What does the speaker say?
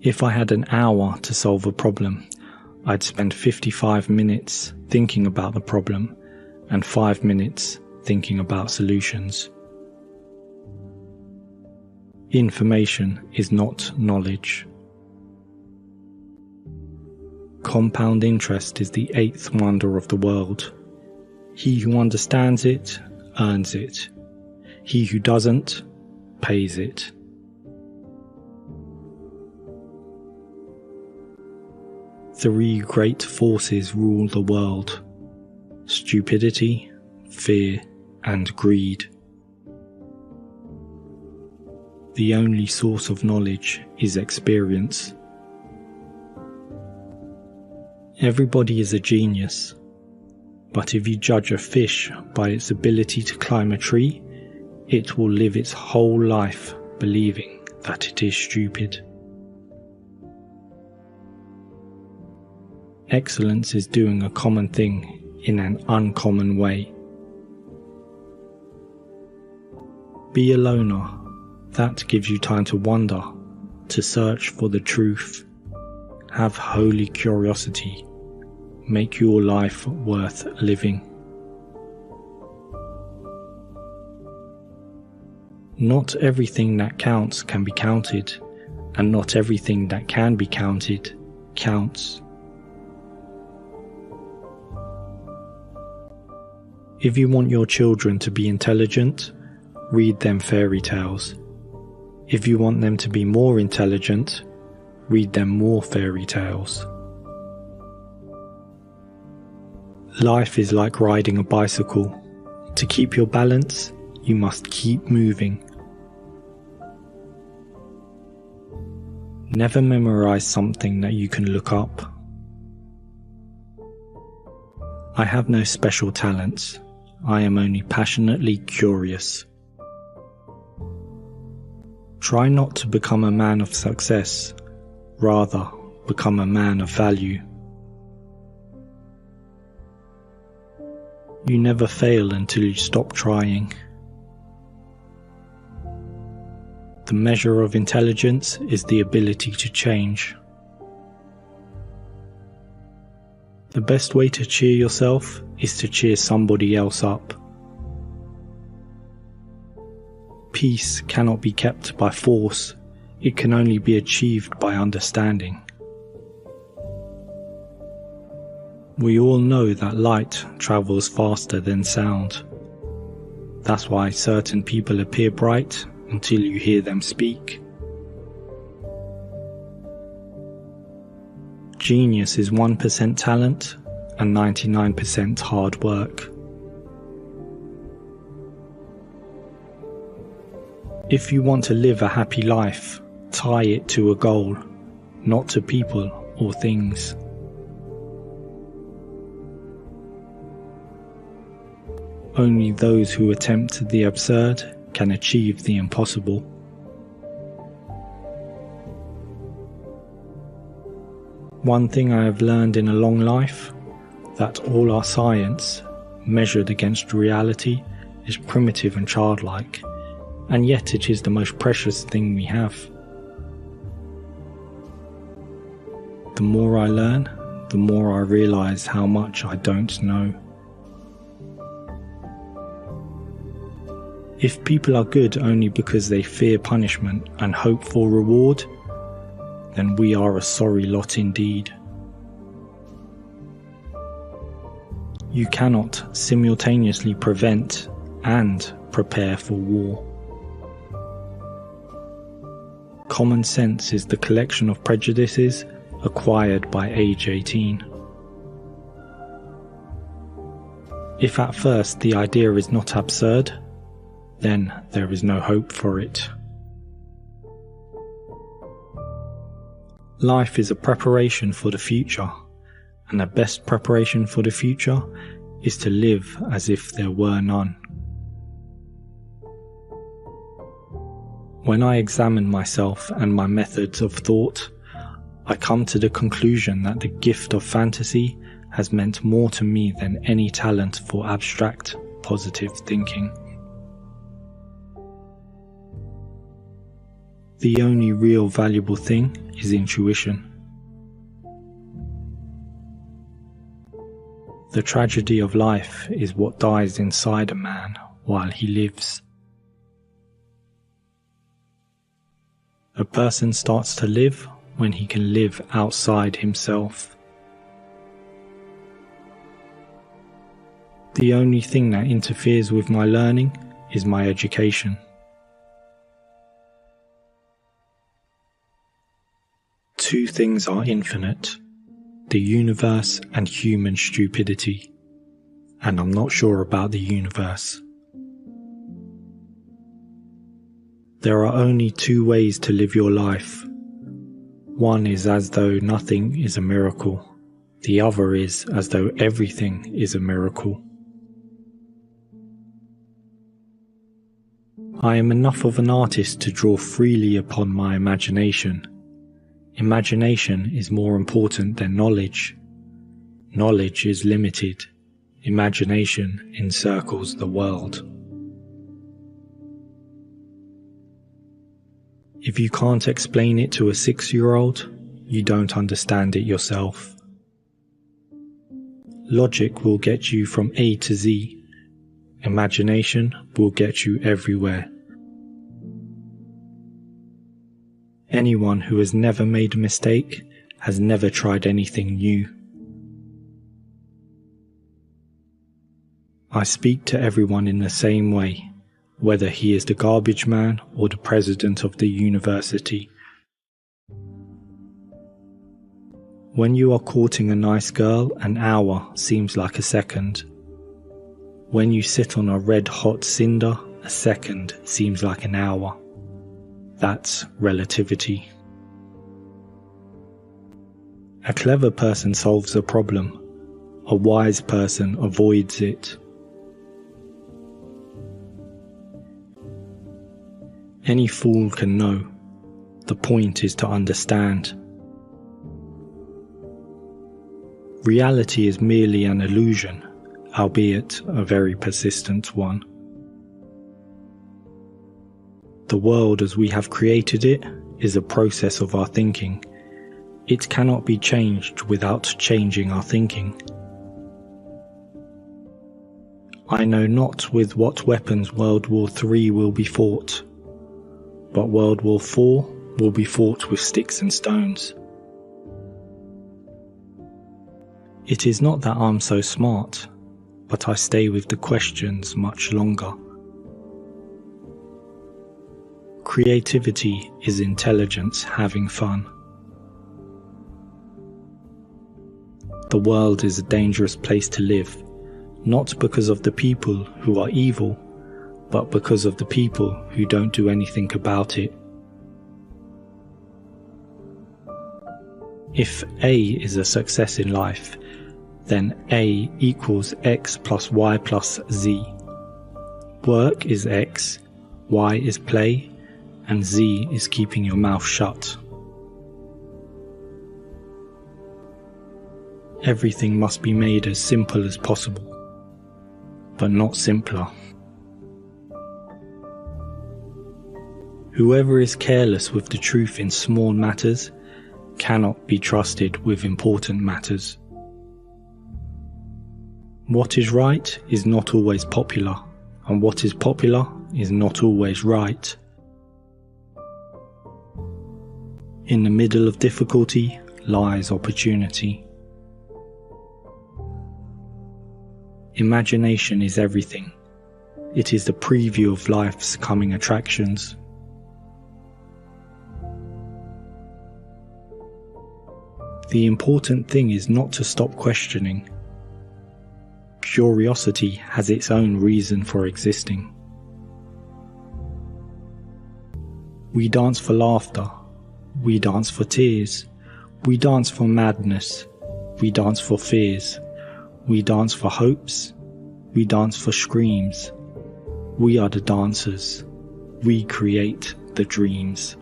If I had an hour to solve a problem, I'd spend 55 minutes thinking about the problem and 5 minutes thinking about solutions. Information is not knowledge. Compound interest is the eighth wonder of the world. He who understands it, earns it. He who doesn't, pays it. Three great forces rule the world: stupidity, fear, and greed. The only source of knowledge is experience. Everybody is a genius, but if you judge a fish by its ability to climb a tree, it will live its whole life believing that it is stupid. Excellence is doing a common thing in an uncommon way. Be a loner. That gives you time to wonder, to search for the truth. Have holy curiosity. Make your life worth living. Not everything that counts can be counted, and not everything that can be counted counts. If you want your children to be intelligent, read them fairy tales. If you want them to be more intelligent, read them more fairy tales. Life is like riding a bicycle. To keep your balance, you must keep moving. Never memorize something that you can look up. I have no special talents. I am only passionately curious. Try not to become a man of success. Rather, become a man of value. You never fail until you stop trying. The measure of intelligence is the ability to change. The best way to cheer yourself is to cheer somebody else up. Peace cannot be kept by force. It can only be achieved by understanding. We all know that light travels faster than sound. That's why certain people appear bright until you hear them speak. Genius is 1% talent and 99% hard work. If you want to live a happy life, tie it to a goal, not to people or things. Only those who attempt the absurd can achieve the impossible. One thing I have learned in a long life, that all our science, measured against reality, is primitive and childlike, and yet it is the most precious thing we have. The more I learn, the more I realize how much I don't know. If people are good only because they fear punishment and hope for reward, then we are a sorry lot indeed. You cannot simultaneously prevent and prepare for war. Common sense is the collection of prejudices acquired by age 18. If at first the idea is not absurd, then there is no hope for it. Life is a preparation for the future, and the best preparation for the future is to live as if there were none. When I examine myself and my methods of thought, I come to the conclusion that the gift of fantasy has meant more to me than any talent for abstract, positive thinking. The only real valuable thing is intuition. The tragedy of life is what dies inside a man while he lives. A person starts to live when he can live outside himself. The only thing that interferes with my learning is my education. Two things are infinite: the universe and human stupidity. And I'm not sure about the universe. There are only two ways to live your life. One is as though nothing is a miracle. The other is as though everything is a miracle. I am enough of an artist to draw freely upon my imagination. Imagination is more important than knowledge. Knowledge is limited. Imagination encircles the world. If you can't explain it to a 6-year-old, you don't understand it yourself. Logic will get you from A to Z. Imagination will get you everywhere. Anyone who has never made a mistake has never tried anything new. I speak to everyone in the same way, whether he is the garbage man or the president of the university. When you are courting a nice girl, an hour seems like a second. When you sit on a red-hot cinder, a second seems like an hour. That's relativity. A clever person solves a problem. A wise person avoids it. Any fool can know. The point is to understand. Reality is merely an illusion, albeit a very persistent one. The world as we have created it is a process of our thinking. It cannot be changed without changing our thinking. I know not with what weapons World War III will be fought, but World War IV will be fought with sticks and stones. It is not that I'm so smart, but I stay with the questions much longer. Creativity is intelligence having fun. The world is a dangerous place to live, not because of the people who are evil, but because of the people who don't do anything about it. If A is a success in life, then A equals X plus Y plus Z. Work is X, Y is play, and Z is keeping your mouth shut. Everything must be made as simple as possible, but not simpler. Whoever is careless with the truth in small matters cannot be trusted with important matters. What is right is not always popular, and what is popular is not always right. In the middle of difficulty lies opportunity. Imagination is everything. It is the preview of life's coming attractions. The important thing is not to stop questioning. Curiosity has its own reason for existing. We dance for laughter. We dance for tears. We dance for madness. We dance for fears. We dance for hopes. We dance for screams. We are the dancers. We create the dreams.